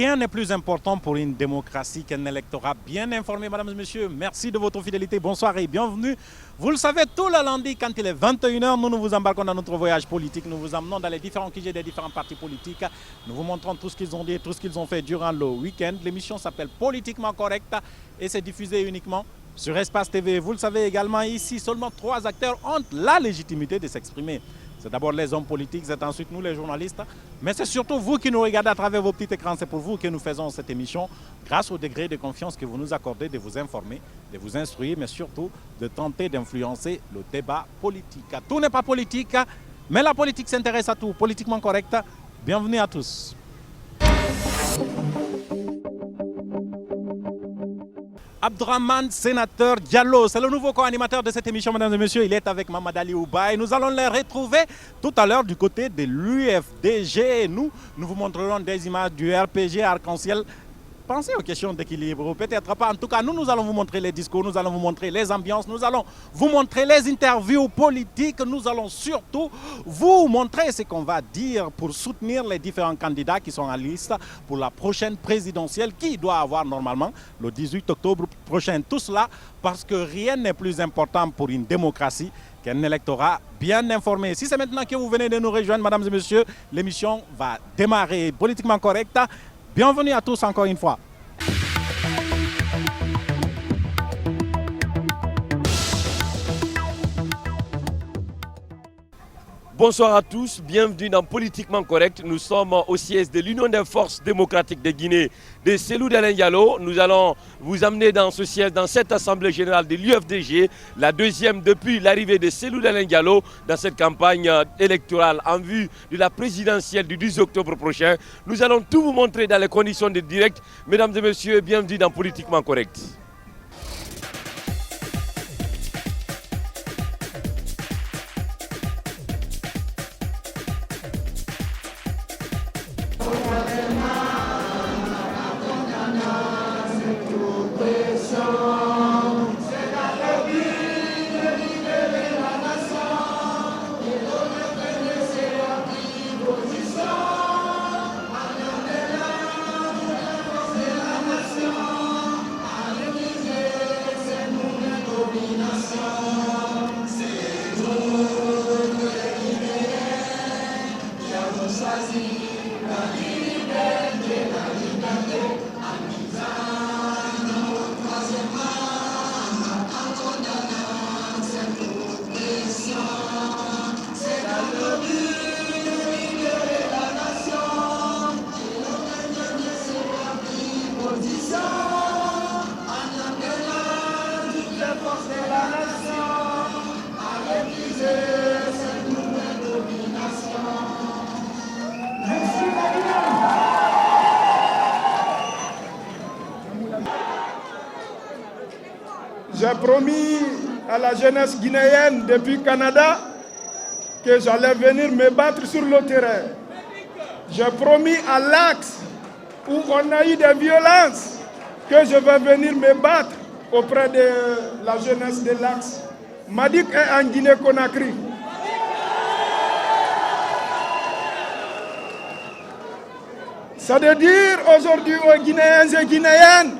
Rien n'est plus important pour une démocratie qu'un électorat bien informé, mesdames et messieurs. Merci de votre fidélité. Bonsoir et bienvenue. Vous le savez, tout le lundi, quand il est 21h, nous vous embarquons dans notre voyage politique. Nous vous emmenons dans les différents QG des différents partis politiques. Nous vous montrons tout ce qu'ils ont dit et tout ce qu'ils ont fait durant le week-end. L'émission s'appelle Politiquement Correct et c'est diffusé uniquement sur Espace TV. Vous le savez également, ici, seulement 3 acteurs ont la légitimité de s'exprimer. C'est d'abord les hommes politiques, c'est ensuite nous les journalistes, mais c'est surtout vous qui nous regardez à travers vos petits écrans. C'est pour vous que nous faisons cette émission, grâce au degré de confiance que vous nous accordez de vous informer, de vous instruire, mais surtout de tenter d'influencer le débat politique. Tout n'est pas politique, mais la politique s'intéresse à tout. Politiquement correct, bienvenue à tous. Abdraman Sénateur Diallo, c'est le nouveau co-animateur de cette émission, mesdames et messieurs. Il est avec Mamadali Oubaye. Nous allons les retrouver tout à l'heure du côté de l'UFDG. Nous vous montrerons des images du RPG Arc-en-Ciel. Pensez aux questions d'équilibre, peut-être pas. En tout cas, nous allons vous montrer les discours, nous allons vous montrer les ambiances, nous allons vous montrer les interviews politiques, nous allons surtout vous montrer ce qu'on va dire pour soutenir les différents candidats qui sont en liste pour la prochaine présidentielle qui doit avoir normalement le 18 octobre prochain. Tout cela parce que rien n'est plus important pour une démocratie qu'un électorat bien informé. Si c'est maintenant que vous venez de nous rejoindre, mesdames et messieurs, l'émission va démarrer. Politiquement correct. Bienvenue à tous encore une fois. Bonsoir à tous, bienvenue dans Politiquement Correct. Nous sommes au siège de l'Union des forces démocratiques de Guinée, de Cellou Dalein Diallo. Nous allons vous amener dans ce siège, dans cette assemblée générale de l'UFDG, la deuxième depuis l'arrivée de Cellou Dalein Diallo dans cette campagne électorale en vue de la présidentielle du 10 octobre prochain. Nous allons tout vous montrer dans les conditions de direct. Mesdames et messieurs, bienvenue dans Politiquement Correct. J'ai promis à la jeunesse guinéenne depuis le Canada que j'allais venir me battre sur le terrain. J'ai promis à l'Axe, où on a eu des violences, que je vais venir me battre auprès de la jeunesse de l'Axe. Madik est en Guinée-Conakry. Ça veut dire aujourd'hui aux Guinéens et Guinéennes,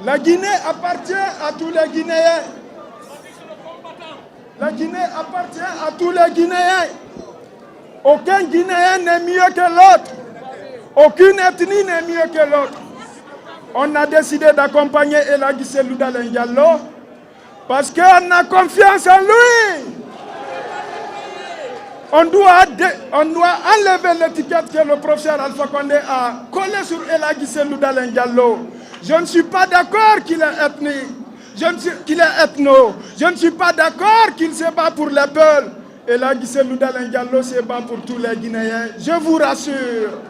la Guinée appartient à tous les Guinéens. La Guinée appartient à tous les Guinéens. Aucun Guinéen n'est mieux que l'autre. Aucune ethnie n'est mieux que l'autre. On a décidé d'accompagner Elhadji Cellou Dalein Diallo parce qu'on a confiance en lui. On doit enlever l'étiquette que le professeur Alpha Condé a collée sur Elhadji Cellou Dalein Diallo. Je ne suis pas d'accord qu'il est ethnique, qu'il est ethno. Je ne suis pas d'accord qu'il se bat pour les peuples. Elhadji Cellou Dalein Diallo se bat pour tous les Guinéens. Je vous rassure.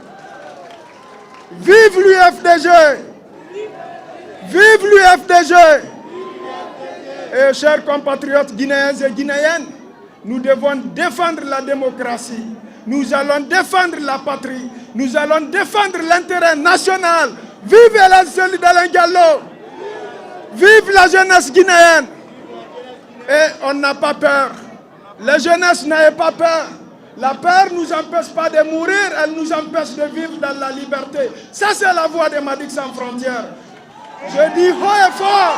Vive l'UFDG! Vive l'UFDG! Et chers compatriotes guinéens et guinéennes, nous devons défendre la démocratie. Nous allons défendre la patrie. Nous allons défendre l'intérêt national. Vive Elhadji Cellou Dalein Diallo! Vive la jeunesse guinéenne! Et on n'a pas peur. La jeunesse n'avait pas peur. La peur ne nous empêche pas de mourir, elle nous empêche de vivre dans la liberté. Ça, c'est la voix des Madic sans frontières. Je dis haut et fort,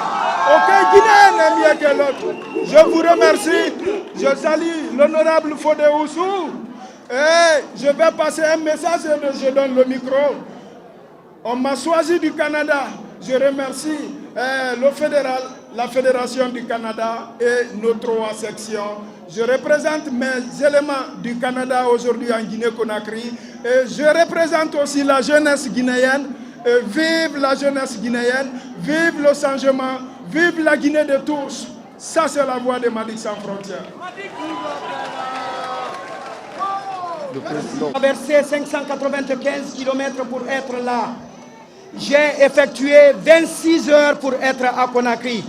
aucun Guinéen n'est mieux que l'autre. Je vous remercie. Je salue l'honorable Fodé Oussou. Et je vais passer un message et je donne le micro. On m'a choisi du Canada. Je remercie le fédéral, la Fédération du Canada et nos 3 sections. Je représente mes éléments du Canada aujourd'hui en Guinée-Conakry. Et je représente aussi la jeunesse guinéenne. Et vive la jeunesse guinéenne, vive le changement, vive la Guinée de tous. Ça, c'est la voix des Madic sans frontières. J'ai traversé 595 km pour être là. J'ai effectué 26 heures pour être à Conakry.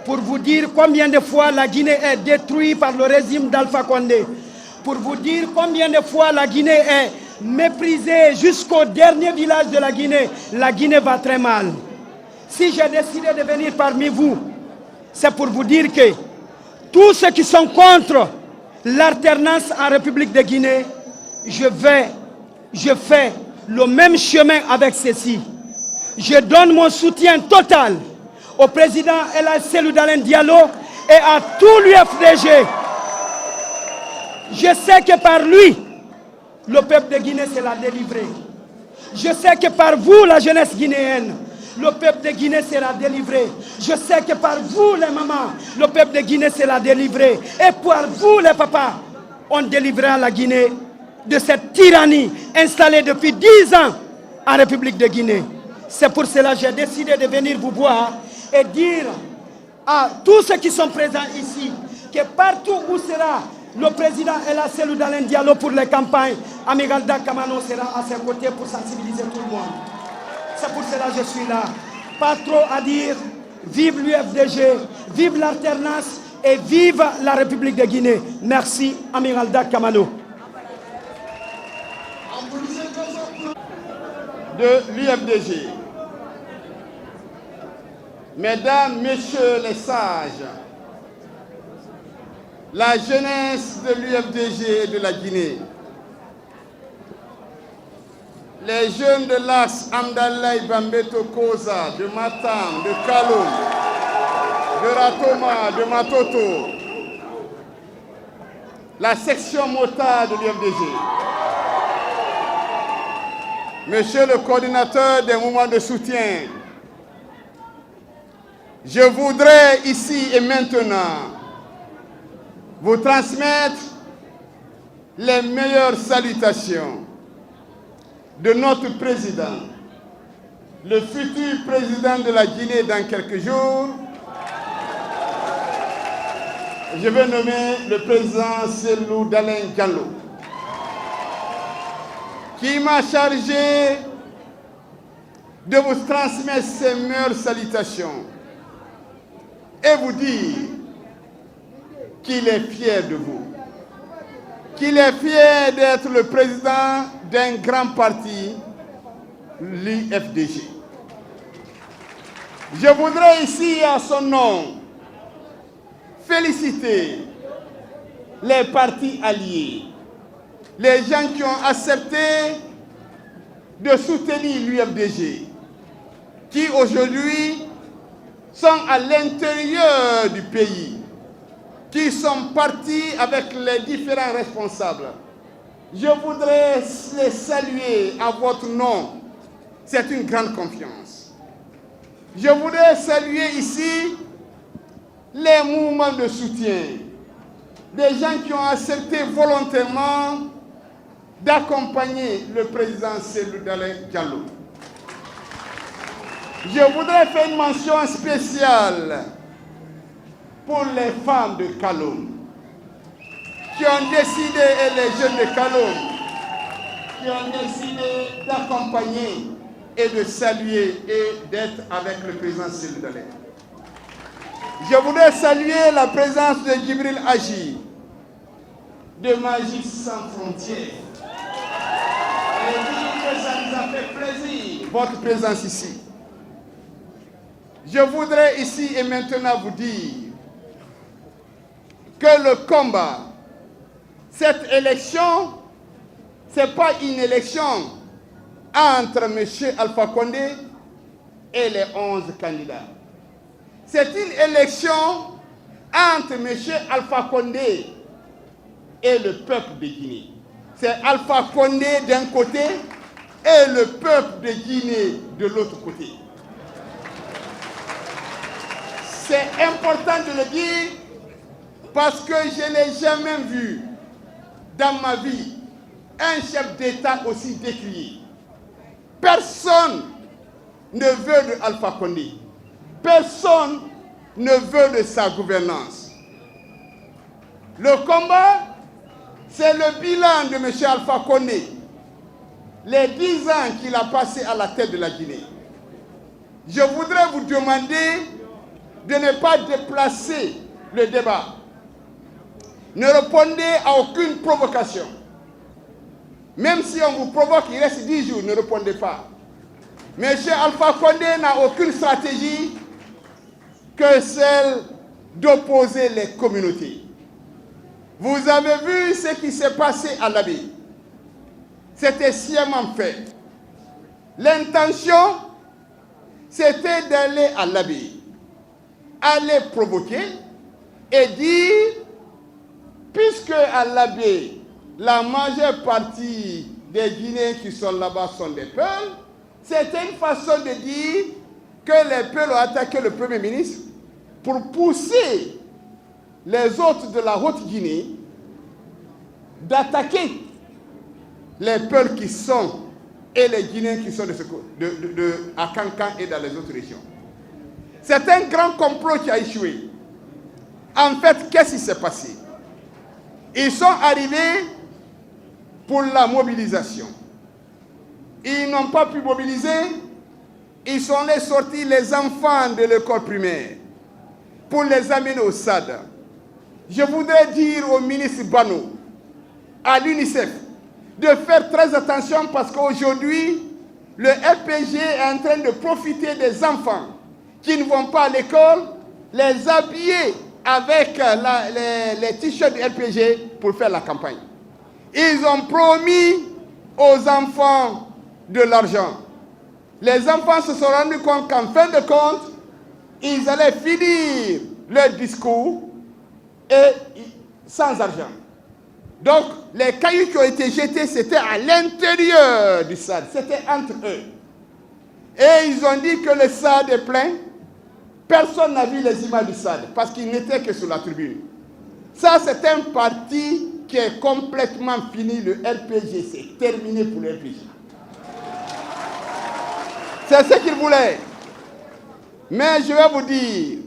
Pour vous dire combien de fois la Guinée est détruite par le régime d'Alpha Condé. Pour vous dire combien de fois la Guinée est méprisée jusqu'au dernier village de la Guinée va très mal. Si j'ai décidé de venir parmi vous, c'est pour vous dire que tous ceux qui sont contre l'alternance en République de Guinée, je fais le même chemin avec ceci. Je donne mon soutien total au président El Hadj Cellou Dalein Diallo et à tout l'UFDG. Je sais que par lui, le peuple de Guinée sera délivré. Je sais que par vous, la jeunesse guinéenne, le peuple de Guinée sera délivré. Je sais que par vous, les mamans, le peuple de Guinée sera délivré. Et par vous, les papas, on délivrera la Guinée de cette tyrannie installée depuis 10 ans en République de Guinée. C'est pour cela que j'ai décidé de venir vous voir et dire à tous ceux qui sont présents ici que partout où sera le président El Hadj Cellou Dalein Diallo pour les campagnes, Amigalda Kamano sera à ses côtés pour sensibiliser tout le monde. C'est pour cela que je suis là. Pas trop à dire. Vive l'UFDG, vive l'alternance et vive la République de Guinée. Merci, Amigalda Kamano. De l'UFDG. Mesdames, Messieurs les sages, la jeunesse de l'UFDG et de la Guinée, les jeunes de l'Axe, Amdalaï, Bambeto, Koza, de Matam, de Kaloum, de Ratoma, de Matoto, la section Mota de l'UFDG, Monsieur le coordinateur des mouvements de soutien, je voudrais ici et maintenant vous transmettre les meilleures salutations de notre président, le futur président de la Guinée dans quelques jours. Je vais nommer le président Cellou Dalein Diallo, qui m'a chargé de vous transmettre ces meilleures salutations et vous dire qu'il est fier de vous, qu'il est fier d'être le président d'un grand parti, l'UFDG. Je voudrais ici, à son nom, féliciter les partis alliés, les gens qui ont accepté de soutenir l'UFDG, qui aujourd'hui sont à l'intérieur du pays, qui sont partis avec les différents responsables. Je voudrais les saluer à votre nom. C'est une grande confiance. Je voudrais saluer ici les mouvements de soutien, des gens qui ont accepté volontairement d'accompagner le président Cellou Dalein Diallo. Je voudrais faire une mention spéciale pour les femmes de Kaloum qui ont décidé, et les jeunes de Kaloum, qui ont décidé d'accompagner et de saluer et d'être avec le président Cellou Dalein. Je voudrais saluer la présence de Djibril Agi, de Magic Sans Frontières. Et dire que ça nous a fait plaisir, votre présence ici. Je voudrais ici et maintenant vous dire que le combat, cette élection, ce n'est pas une élection entre M. Alpha Condé et les 11 candidats. C'est une élection entre M. Alpha Condé et le peuple de Guinée. C'est Alpha Condé d'un côté et le peuple de Guinée de l'autre côté. C'est important de le dire parce que je n'ai jamais vu dans ma vie un chef d'État aussi décrié. Personne ne veut de Alpha Condé. Personne ne veut de sa gouvernance. Le combat, c'est le bilan de M. Alpha Condé. Les 10 ans qu'il a passé à la tête de la Guinée. Je voudrais vous demander de ne pas déplacer le débat. Ne répondez à aucune provocation. Même si on vous provoque, il reste 10 jours, ne répondez pas. M. Alpha Condé n'a aucune stratégie que celle d'opposer les communautés. Vous avez vu ce qui s'est passé à l'Abbé. C'était sciemment fait. L'intention, c'était d'aller à l'Abbé, aller provoquer et dire, puisque à l'Abbé, la majeure partie des Guinéens qui sont là-bas sont des Peuls, c'était une façon de dire que les Peuls ont attaqué le Premier ministre pour pousser les autres de la Haute-Guinée d'attaquer les Peuls qui sont et les Guinéens qui sont à Kankan et dans les autres régions. C'est un grand complot qui a échoué. En fait, qu'est-ce qui s'est passé? Ils sont arrivés pour la mobilisation. Ils n'ont pas pu mobiliser. Ils sont allés sortir les enfants de l'école primaire pour les amener au SAD. Je voudrais dire au ministre Bano, à l'UNICEF, de faire très attention parce qu'aujourd'hui, le RPG est en train de profiter des enfants qui ne vont pas à l'école, les habiller avec les t-shirts du RPG pour faire la campagne. Ils ont promis aux enfants de l'argent. Les enfants se sont rendus compte qu'en fin de compte, ils allaient finir leur discours et sans argent. Donc, les cailloux qui ont été jetés, c'était à l'intérieur du SAD, c'était entre eux. Et ils ont dit que le SAD est plein. Personne n'a vu les images du SAD parce qu'ils n'étaient que sur la tribune. Ça, c'est un parti qui est complètement fini, le RPG. C'est terminé pour le RPG. C'est ce qu'ils voulaient. Mais je vais vous dire,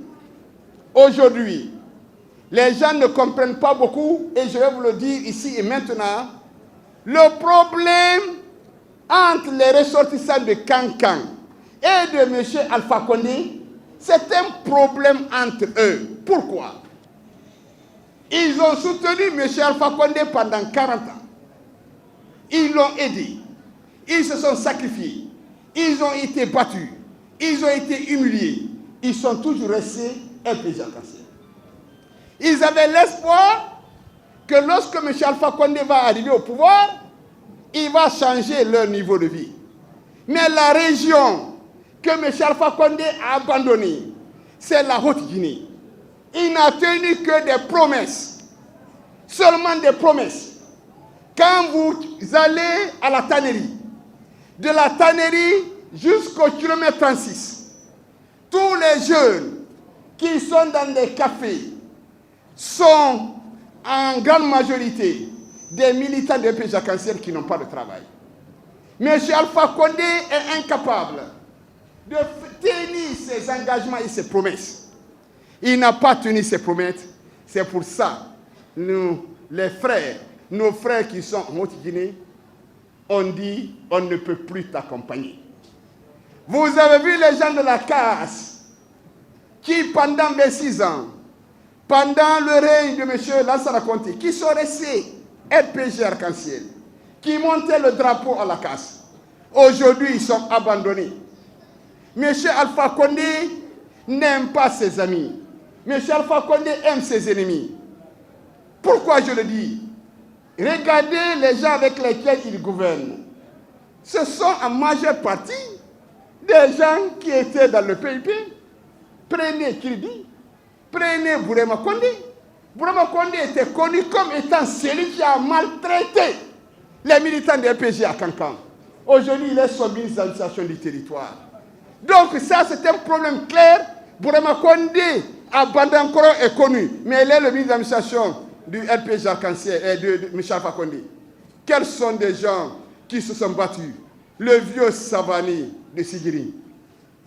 aujourd'hui, les gens ne comprennent pas beaucoup, et je vais vous le dire ici et maintenant, le problème entre les ressortissants de Kankan et de M. Alpha Condé, c'est un problème entre eux. Pourquoi? Ils ont soutenu M. Alpha Condé pendant 40 ans. Ils l'ont aidé. Ils se sont sacrifiés. Ils ont été battus. Ils ont été humiliés. Ils sont toujours restés un président cancer. Ils avaient l'espoir que lorsque M. Alpha Condé va arriver au pouvoir, il va changer leur niveau de vie. Mais la région que M. Alpha Condé a abandonnée, c'est la Haute-Guinée. Il n'a tenu que des promesses. Seulement des promesses. Quand vous allez à la tannerie, de la tannerie jusqu'au kilomètre 36, tous les jeunes qui sont dans des cafés sont en grande majorité des militants de PJ Cancer qui n'ont pas de travail. M. Alpha Condé est incapable de tenir ses engagements et ses promesses. Il n'a pas tenu ses promesses. C'est pour ça, nous, les frères, nos frères qui sont en Haute-Guinée, on dit, on ne peut plus t'accompagner. Vous avez vu les gens de la casse qui, pendant 26 ans, pendant le règne de M. Lansana Conté, qui sont restés RPG Arc-en-Ciel, qui montaient le drapeau à la casse, aujourd'hui ils sont abandonnés. M. Alpha Condé n'aime pas ses amis. M. Alpha Condé aime ses ennemis. Pourquoi je le dis? regardez les gens avec lesquels il gouverne. Ce sont en majeure partie des gens qui étaient dans le PIP. Prenez Kirby, prenez Bourema Condé. Bourema Condé était connu comme étant celui qui a maltraité les militants de RPG à Cancan. Aujourd'hui, il est son ministre de l'administration du territoire. Donc ça, c'est un problème clair. Bourema Condé, à Bandankoro, est connu, mais il est le ministre de l'administration du RPG Arc-en-Ciel et de Michel Alpha Condé. Quels sont des gens qui se sont battus? Le vieux Savani de Sigiri.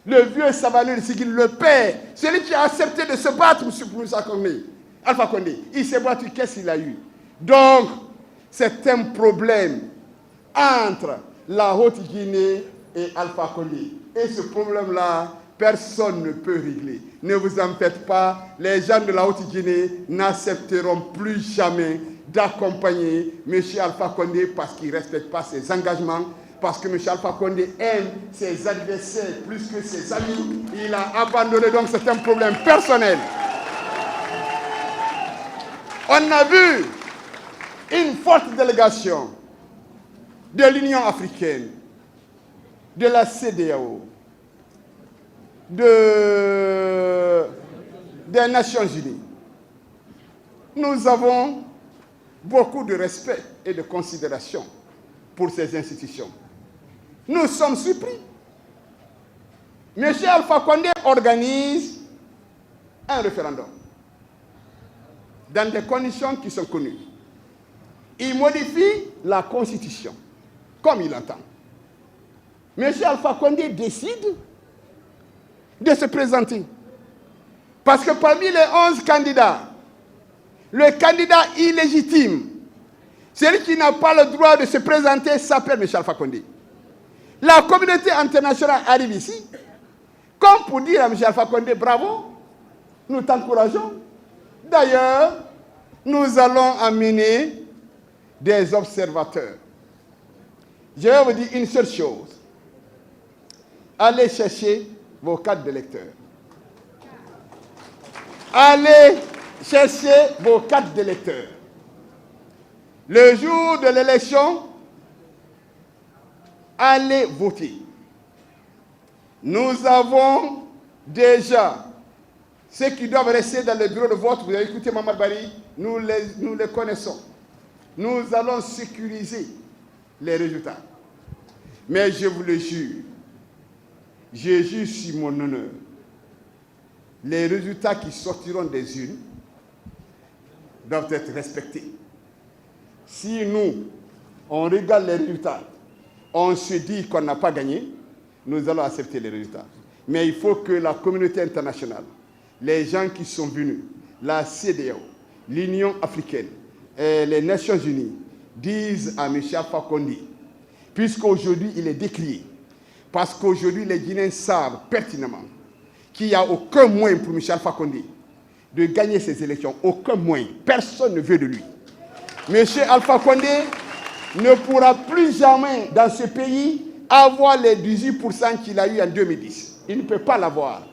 Le vieux Savani de Sigiri, le père, celui qui a accepté de se battre pour Michel Alpha Condé. Il s'est battu, qu'est-ce qu'il a eu? Donc, c'est un problème entre la Haute-Guinée et Alpha Condé. Et ce problème-là, personne ne peut régler. Ne vous en faites pas, les gens de la Haute-Guinée n'accepteront plus jamais d'accompagner M. Alpha Condé parce qu'il ne respecte pas ses engagements, parce que M. Alpha Condé aime ses adversaires plus que ses amis. Il a abandonné, donc c'est un problème personnel. On a vu une forte délégation de l'Union africaine, de la CEDEAO, des Nations Unies. Nous avons beaucoup de respect et de considération pour ces institutions. Nous sommes surpris. M. Alpha Condé organise un référendum dans des conditions qui sont connues. Il modifie la Constitution comme il entend. M. Alpha Condé décide de se présenter. Parce que parmi les 11 candidats, le candidat illégitime, celui qui n'a pas le droit de se présenter, s'appelle M. Alpha Condé. La communauté internationale arrive ici, comme pour dire à M. Alpha Condé, bravo, nous t'encourageons. D'ailleurs, nous allons amener des observateurs. Je vais vous dire une seule chose. Allez chercher vos cartes d'électeurs. Allez chercher vos cartes d'électeurs. Le jour de l'élection, allez voter. Nous avons déjà ceux qui doivent rester dans le bureau de vote. Vous avez écouté Mamad Bari, nous les connaissons. Nous allons sécuriser les résultats. Mais je vous le jure, je jure sur mon honneur, les résultats qui sortiront des urnes doivent être respectés. Si nous, on regarde les résultats, on se dit qu'on n'a pas gagné, nous allons accepter les résultats. Mais il faut que la communauté internationale, les gens qui sont venus, la CEDEAO, l'Union africaine et les Nations unies disent à M. Alpha Condé, puisqu'aujourd'hui il est décrié, parce qu'aujourd'hui les Guinéens savent pertinemment qu'il n'y a aucun moyen pour M. Alpha Condé de gagner ces élections, aucun moyen, personne ne veut de lui. M. Alpha Condé ne pourra plus jamais dans ce pays avoir les 18% qu'il a eu en 2010. Il ne peut pas l'avoir.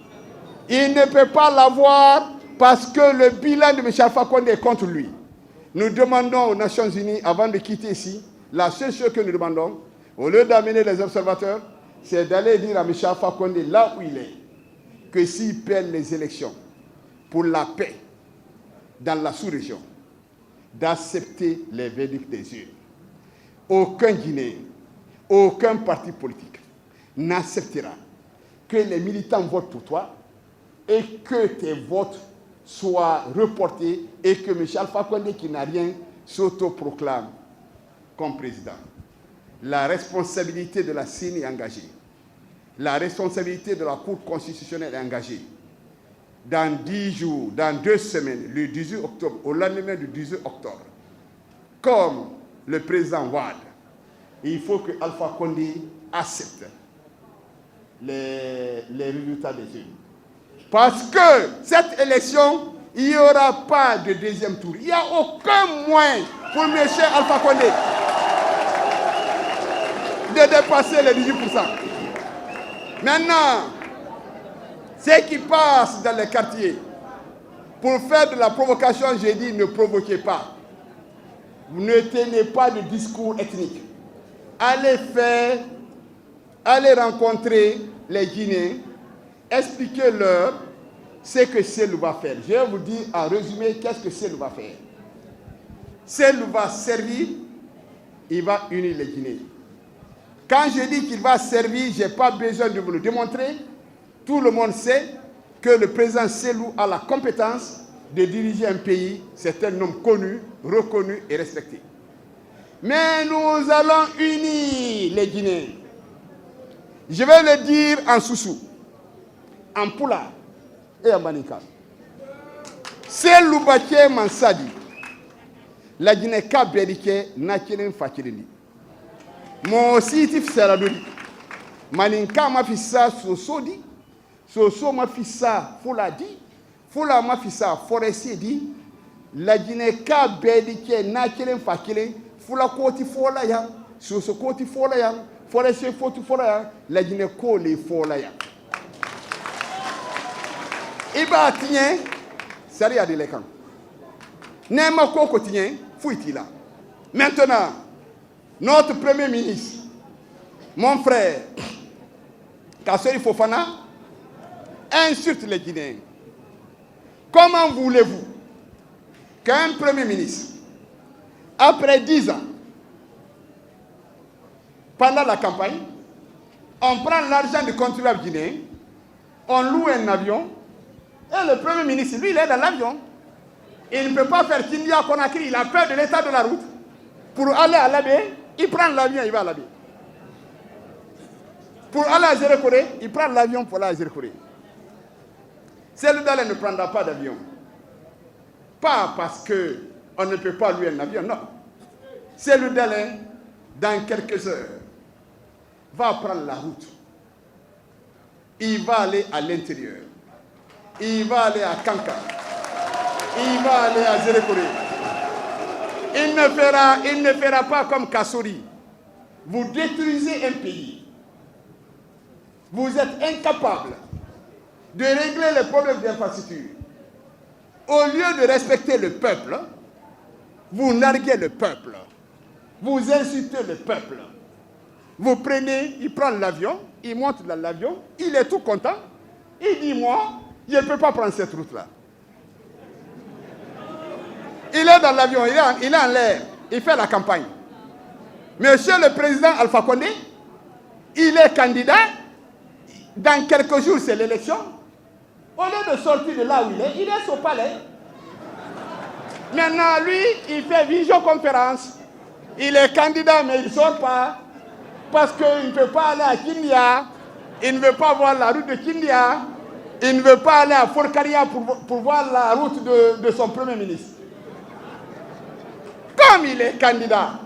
Il ne peut pas l'avoir parce que le bilan de M. Alpha Condé est contre lui. Nous demandons aux Nations Unies, avant de quitter ici, la seule chose que nous demandons, au lieu d'amener les observateurs, c'est d'aller dire à M. Alpha Condé, là où il est, que s'il perd les élections pour la paix dans la sous-région, d'accepter les verdicts des urnes. Aucun Guinéen, aucun parti politique n'acceptera que les militants votent pour toi et que tes votes soient reportés et que M. Alpha Condé, qui n'a rien, s'autoproclame comme président. La responsabilité de la CENI est engagée. La responsabilité de la Cour constitutionnelle est engagée. Dans 10 jours, dans 2 semaines, le 18 octobre, au lendemain du 18 octobre, comme le président Wade, il faut que Alpha Condé accepte les résultats des urnes. Parce que cette élection, il n'y aura pas de deuxième tour. Il n'y a aucun moyen pour M. Alpha Condé de dépasser les 18%. Maintenant, ceux qui passent dans les quartiers pour faire de la provocation, j'ai dit ne provoquez pas. ne tenez pas de discours ethnique. Allez rencontrer les Guinéens, expliquez-leur ce que Cellou va faire. Je vais vous dire en résumé qu'est-ce que Cellou va faire. Cellou va servir, il va unir les Guinéens. Quand je dis qu'il va servir, je n'ai pas besoin de vous le démontrer. Tout le monde sait que le président Cellou a la compétence de diriger un pays. C'est un homme connu, reconnu et respecté. Mais nous allons unir les Guinéens. Je vais le dire en Soussou, en Pula et en Maninka. Cellou Baké Mansadi, la Guinée Kabérike Nakelen Fakirindi. Mon site Saradoli. Maninka ma fissa Sosodi. Soso ma fissa Fouladi. Foula ma fissa Forestier dit. La Guinée Kabérike Nakelen Fakirindi. Foula Koti Fola ya. Soso Koti Fola ya. Forestier Koti Fola ya. La Guinée Kole Fola ya. Iba Tien. Sari Adilekan. Nema Koko Tien. Fouitila. Maintenant. Notre Premier ministre, mon frère, Kassori Fofana, insulte les Guinéens. Comment voulez-vous qu'un Premier ministre, après 10 ans, pendant la campagne, on prend l'argent du contribuable guinéen, on loue un avion, et le Premier ministre, lui, il est dans l'avion. Il ne peut pas faire Kindia Conakry, il a peur de l'état de la route. Pour aller à l'abbé, il prend l'avion, il va à l'abbé. Pour aller à Zérekoré, il prend l'avion pour aller à Zérekoré. Cellou Dalein ne prendra pas d'avion. Pas parce qu'on ne peut pas louer un avion, non. Cellou Dalein, dans quelques heures, va prendre la route. Il va aller à l'intérieur. Il va aller à Kanka. Il va aller à Zérekoré. Il ne fera pas comme Kassori. Vous détruisez un pays. Vous êtes incapable de régler les problèmes d'infrastructure. Au lieu de respecter le peuple, vous narguez le peuple. Vous insultez le peuple. Vous prenez, il prend l'avion, il monte dans l'avion, il est tout content. Il dit, moi, je ne peux pas prendre cette route-là. Il est dans l'avion, il est en l'air, il fait la campagne. Monsieur le président Alpha Condé, il est candidat. Dans quelques jours, c'est l'élection. Au lieu de sortir de là où il est au palais. Maintenant, lui, il fait visioconférence. Il est candidat, mais il ne sort pas. Parce qu'il ne peut pas aller à Kindia. Il ne veut pas voir la route de Kindia. Il ne veut pas aller à Forcaria pour voir la route de son premier ministre. Comme il est candidat,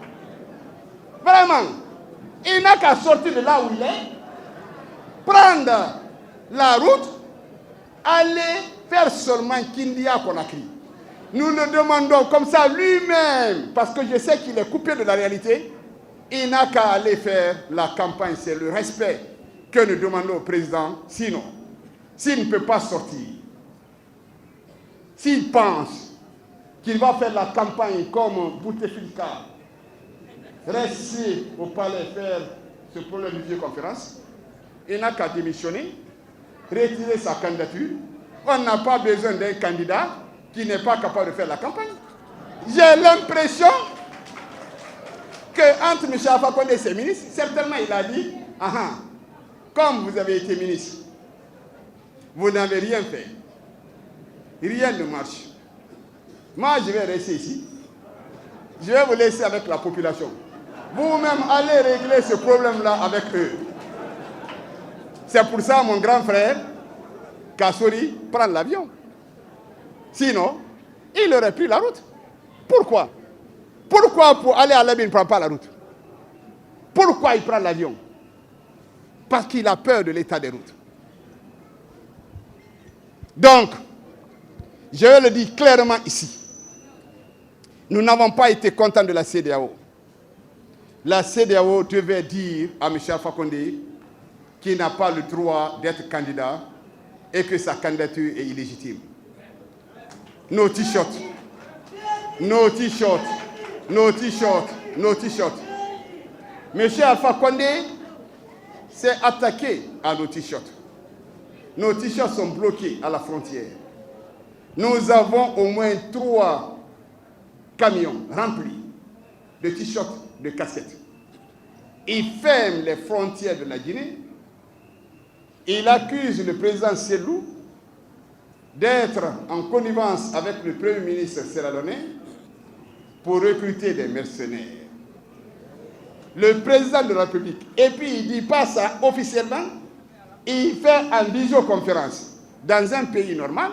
vraiment, il n'a qu'à sortir de là où il est, prendre la route, aller faire seulement Kindia Conakry. Nous le demandons comme ça lui-même, parce que je sais qu'il est coupé de la réalité, il n'a qu'à aller faire la campagne. C'est le respect que nous demandons au président. Sinon, s'il ne peut pas sortir, s'il pense qu'il va faire la campagne comme Bouteflika, rester au palais faire ce problème de visioconférence, il n'a qu'à démissionner, retirer sa candidature. On n'a pas besoin d'un candidat qui n'est pas capable de faire la campagne. J'ai l'impression qu'entre M. Alpha Condé et ses ministres, certainement il a dit, comme vous avez été ministre, vous n'avez rien fait. Rien ne marche. Moi, je vais rester ici. Je vais vous laisser avec la population. Vous-même, allez régler ce problème-là avec eux. C'est pour ça, mon grand frère, Kassori, prend l'avion. Sinon, il aurait pris la route. Pourquoi? Pourquoi pour aller à l'abbé, il ne prend pas la route? Pourquoi il prend l'avion? Parce qu'il a peur de l'état des routes. Donc, je vais le dire clairement ici. Nous n'avons pas été contents de la CEDEAO. La CEDEAO devait dire à M. Alpha Condé qu'il n'a pas le droit d'être candidat et que sa candidature est illégitime. Nos t-shirts, nos t-shirts, nos t-shirts. Monsieur Alpha Condé s'est attaqué à nos t-shirts. Nos t-shirts sont bloqués à la frontière. Nous avons au moins 3 camions remplis de t-shirts, de casquettes. Il ferme les frontières de la Guinée. Il accuse le président Selou d'être en connivence avec le Premier ministre sierra-léonais pour recruter des mercenaires. Le président de la République, et puis il ne dit pas ça officiellement, il fait en visioconférence. Dans un pays normal,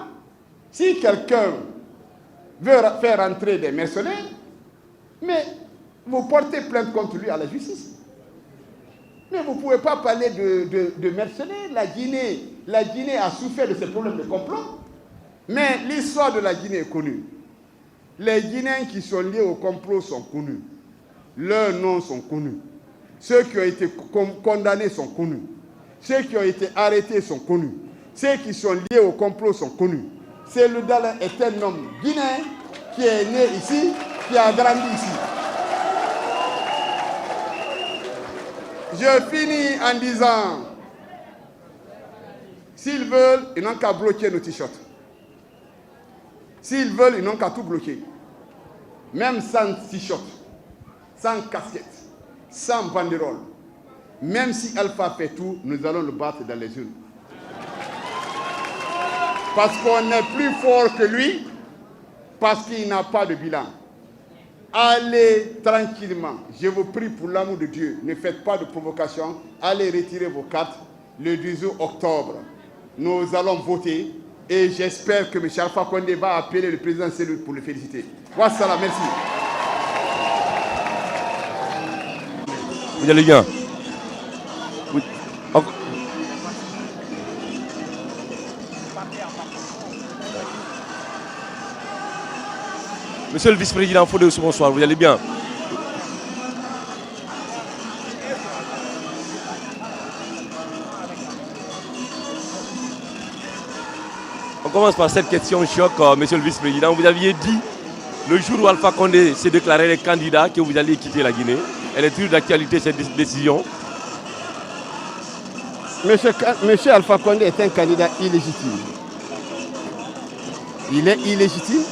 si quelqu'un veut faire entrer des mercenaires, mais vous portez plainte contre lui à la justice. Mais vous ne pouvez pas parler de mercenaires. La Guinée a souffert de ces problèmes de complot. Mais l'histoire de la Guinée est connue. Les Guinéens qui sont liés au complot sont connus. Leurs noms sont connus. Ceux qui ont été condamnés sont connus. Ceux qui ont été arrêtés sont connus. Ceux qui sont liés au complot sont connus. Selou Dalein est un homme guinéen qui est né ici, qui a grandi ici. Je finis en disant, s'ils veulent, ils n'ont qu'à bloquer nos t-shirts. S'ils veulent, ils n'ont qu'à tout bloquer. Même sans t-shirt, sans casquette, sans banderole. Même si Alpha fait tout, nous allons le battre dans les urnes. Parce qu'on est plus fort que lui, parce qu'il n'a pas de bilan. Allez tranquillement, je vous prie pour l'amour de Dieu, ne faites pas de provocation, allez retirer vos cartes le 18 octobre. Nous allons voter et j'espère que M. Alpha Condé va appeler le président Selou pour le féliciter. Wassalam, merci. Vous allez bien? Oui. Monsieur le vice-président Fodé, bonsoir, vous allez bien? On commence par cette question choc, monsieur le vice-président. Vous aviez dit, le jour où Alpha Condé s'est déclaré candidat, que vous alliez quitter la Guinée. Elle est toujours d'actualité, cette décision? Monsieur Alpha Condé est un candidat illégitime. Il est illégitime.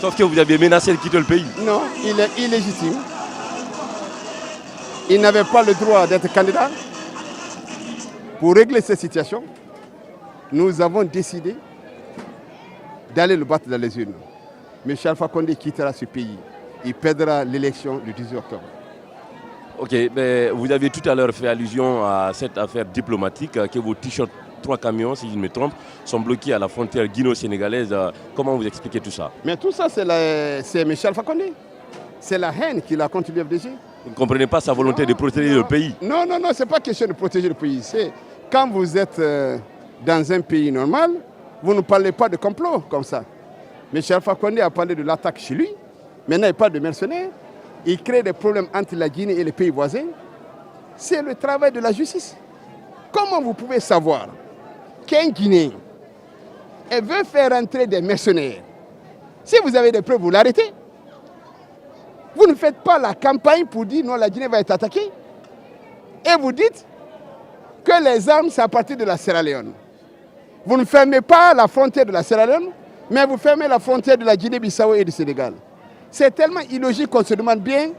Sauf que vous aviez menacé de quitter le pays. Non, il est illégitime. Il n'avait pas le droit d'être candidat. Pour régler cette situation, nous avons décidé d'aller le battre dans les urnes. M. Alpha Condé quittera ce pays. Il perdra l'élection le 18 octobre. Ok, mais vous avez tout à l'heure fait allusion à cette affaire diplomatique, que vos t-shirts 3 camions, si je ne me trompe, sont bloqués à la frontière guinéo-sénégalaise. Comment vous expliquez tout ça? Mais tout ça, c'est M. Alpha Condé. C'est la haine qu'il a contre l'UFDG. Vous ne comprenez pas sa volonté de protéger le pays? Non, ce n'est pas question de protéger le pays. C'est quand vous êtes dans un pays normal, vous ne parlez pas de complot comme ça. M. Alpha Condé a parlé de l'attaque chez lui. Maintenant, il parle de mercenaires. Il crée des problèmes entre la Guinée et les pays voisins. C'est le travail de la justice. Comment vous pouvez savoir qu'un Guinéen veut faire entrer des mercenaires? Si vous avez des preuves, vous l'arrêtez. Vous ne faites pas la campagne pour dire non, la Guinée va être attaquée. Et vous dites que les armes, c'est à partir de la Sierra Leone. Vous ne fermez pas la frontière de la Sierra Leone, mais vous fermez la frontière de la Guinée-Bissau et du Sénégal. C'est tellement illogique qu'on se demande bien,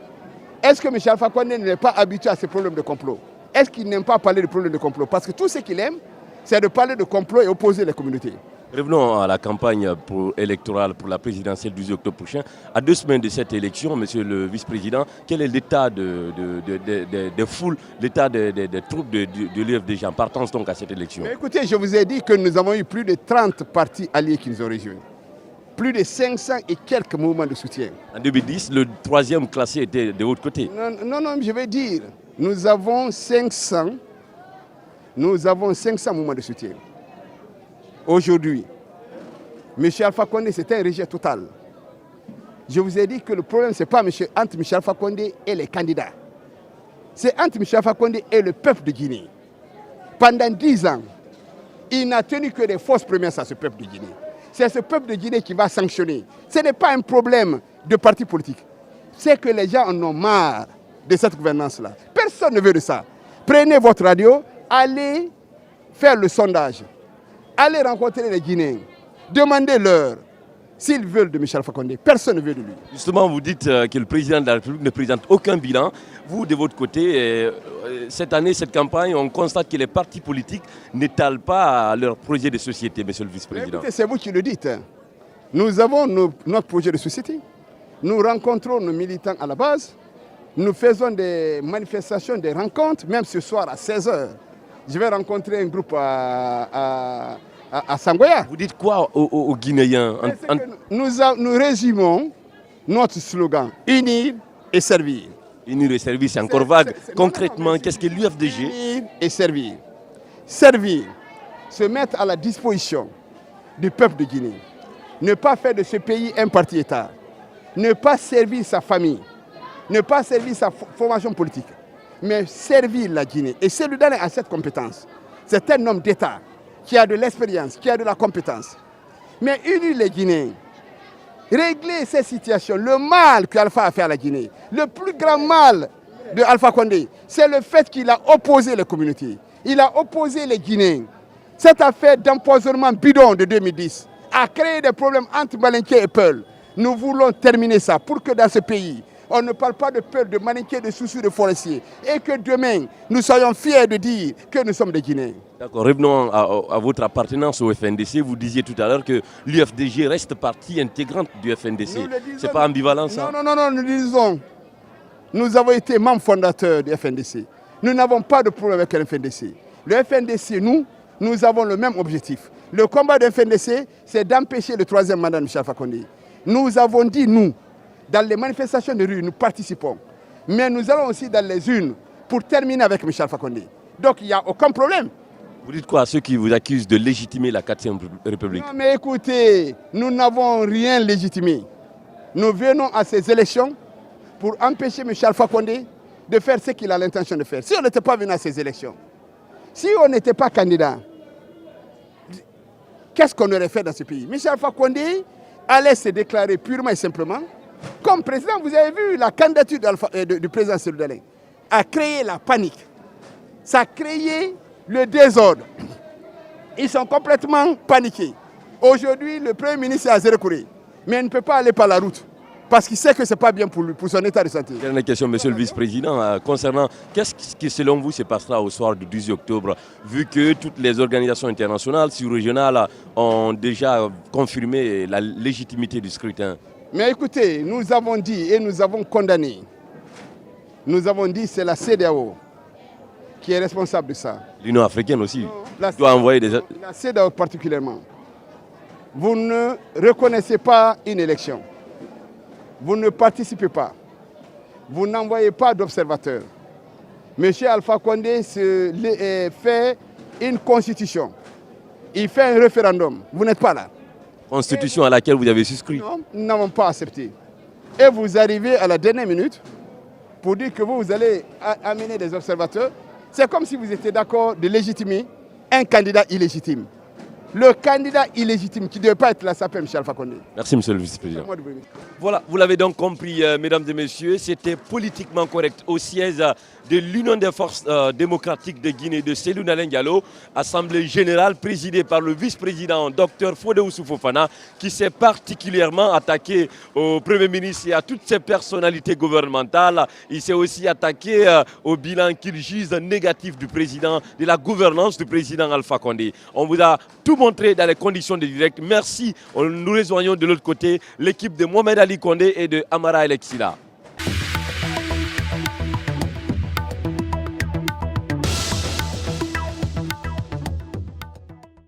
est-ce que M. Alpha Condé n'est pas habitué à ces problèmes de complot? Est-ce qu'il n'aime pas parler de problèmes de complot? Parce que tout ce qu'il aime, c'est de parler de complot et opposer les communautés. Revenons à la campagne électorale pour la présidentielle du 10 octobre prochain. À 2 semaines de cette élection, monsieur le vice-président, quel est l'état des foules, l'état des troupes de l'UFDG en partance donc à cette élection? Mais écoutez, je vous ai dit que nous avons eu plus de 30 partis alliés qui nous ont rejoints. Plus de 500 et quelques mouvements de soutien. En 2010, le 3e classé était de l'autre côté. Non, je vais dire, nous avons 500 mouvements de soutien. Aujourd'hui, M. Alpha Condé, c'est un rejet total. Je vous ai dit que le problème, ce n'est pas entre M. Alpha Condé et les candidats. C'est entre M. Alpha Condé et le peuple de Guinée. Pendant 10 ans, il n'a tenu que des fausses promesses à ce peuple de Guinée. C'est ce peuple de Guinée qui va sanctionner. Ce n'est pas un problème de parti politique. c'est que les gens en ont marre de cette gouvernance-là. Personne ne veut de ça. Prenez votre radio, allez faire le sondage, allez rencontrer les Guinéens, demandez-leur s'ils veulent de Michel Alpha Condé. Personne ne veut de lui. Justement, vous dites que le président de la République ne présente aucun bilan. Vous, de votre côté, cette année, cette campagne, on constate que les partis politiques n'étalent pas leur projet de société, monsieur le vice-président. C'est vous qui le dites. Nous avons notre projet de société. Nous rencontrons nos militants à la base. Nous faisons des manifestations, des rencontres, même ce soir à 16h. Je vais rencontrer un groupe à Sangoya. Vous dites quoi aux Guinéens Nous résumons notre slogan, unir et servir. Unir et servir, c'est encore vague. Concrètement, qu'est-ce que l'UFDG? Unir et servir. Servir, se mettre à la disposition du peuple de Guinée. Ne pas faire de ce pays un parti-État. Ne pas servir sa famille. Ne pas servir sa formation politique. Mais servir la Guinée. Et celui-là a cette compétence. C'est un homme d'État qui a de l'expérience, qui a de la compétence. Mais unir les Guinéens, régler ces situations, le mal qu'Alpha a fait à la Guinée, le plus grand mal de Alpha Condé, c'est le fait qu'il a opposé les communautés. Il a opposé les Guinéens. Cette affaire d'empoisonnement bidon de 2010 a créé des problèmes entre Malinké et Peul. Nous voulons terminer ça pour que dans ce pays, on ne parle pas de Peul, de Malinké, de Soussou, de Forestier. Et que demain, nous soyons fiers de dire que nous sommes des Guinéens. D'accord, revenons à votre appartenance au FNDC. Vous disiez tout à l'heure que l'UFDG reste partie intégrante du FNDC. C'est pas ambivalent ça? Non, nous disons, nous avons été membres fondateurs du FNDC. Nous n'avons pas de problème avec le FNDC. Le FNDC, nous avons le même objectif. Le combat du FNDC, c'est d'empêcher le troisième mandat de Michel Alpha Condé. Nous avons dit, dans les manifestations de rue, nous participons. Mais nous allons aussi dans les urnes pour terminer avec Michel Alpha Condé. Donc il n'y a aucun problème. Vous dites quoi à ceux qui vous accusent de légitimer la 4e République? Non mais écoutez, nous n'avons rien légitimé. Nous venons à ces élections pour empêcher Michel Alpha Condé de faire ce qu'il a l'intention de faire. Si on n'était pas venu à ces élections, si on n'était pas candidat, qu'est-ce qu'on aurait fait dans ce pays? Michel Alpha Condé allait se déclarer purement et simplement comme président. Vous avez vu la candidature du président Cellou Dalein a créé la panique. Ça a créé le désordre. Ils sont complètement paniqués. Aujourd'hui, le Premier ministre est à Zérekouré, mais il ne peut pas aller par la route parce qu'il sait que ce n'est pas bien pour lui, pour son état de santé. Dernière question, monsieur le vice-président, concernant qu'est-ce qui, selon vous, se passera au soir du 18 octobre, vu que toutes les organisations internationales, sous-régionales, ont déjà confirmé la légitimité du scrutin? Mais écoutez, nous avons dit et nous avons condamné. Nous avons dit que c'est la CEDEAO qui est responsable de ça. L'Union africaine aussi doit envoyer des... La CEDEAO particulièrement. Vous ne reconnaissez pas une élection. Vous ne participez pas. Vous n'envoyez pas d'observateurs. M. Alpha Condé fait une constitution. Il fait un référendum. Vous n'êtes pas là. Constitution à laquelle vous avez souscrit? Non, nous n'avons pas accepté. Et vous arrivez à la dernière minute pour dire que vous allez amener des observateurs. C'est comme si vous étiez d'accord de légitimer un candidat illégitime. Le candidat illégitime qui ne devait pas être là s'appelle Michel Alpha Condé. Merci, monsieur le vice-président. Voilà, vous l'avez donc compris, mesdames et messieurs, c'était politiquement correct au siège de l'Union des forces démocratiques de Guinée de Cellou Dalein Diallo, assemblée générale présidée par le vice-président Dr Fodé Oussoufou-Fofana, qui s'est particulièrement attaqué au Premier ministre et à toutes ses personnalités gouvernementales. Il s'est aussi attaqué au bilan qu'il juge négatif du président, de la gouvernance du président Alpha Condé. On vous a tout montré dans les conditions de direct. Merci. Nous rejoignons de l'autre côté l'équipe de Mohamed Ali Condé et de Amara Alexila.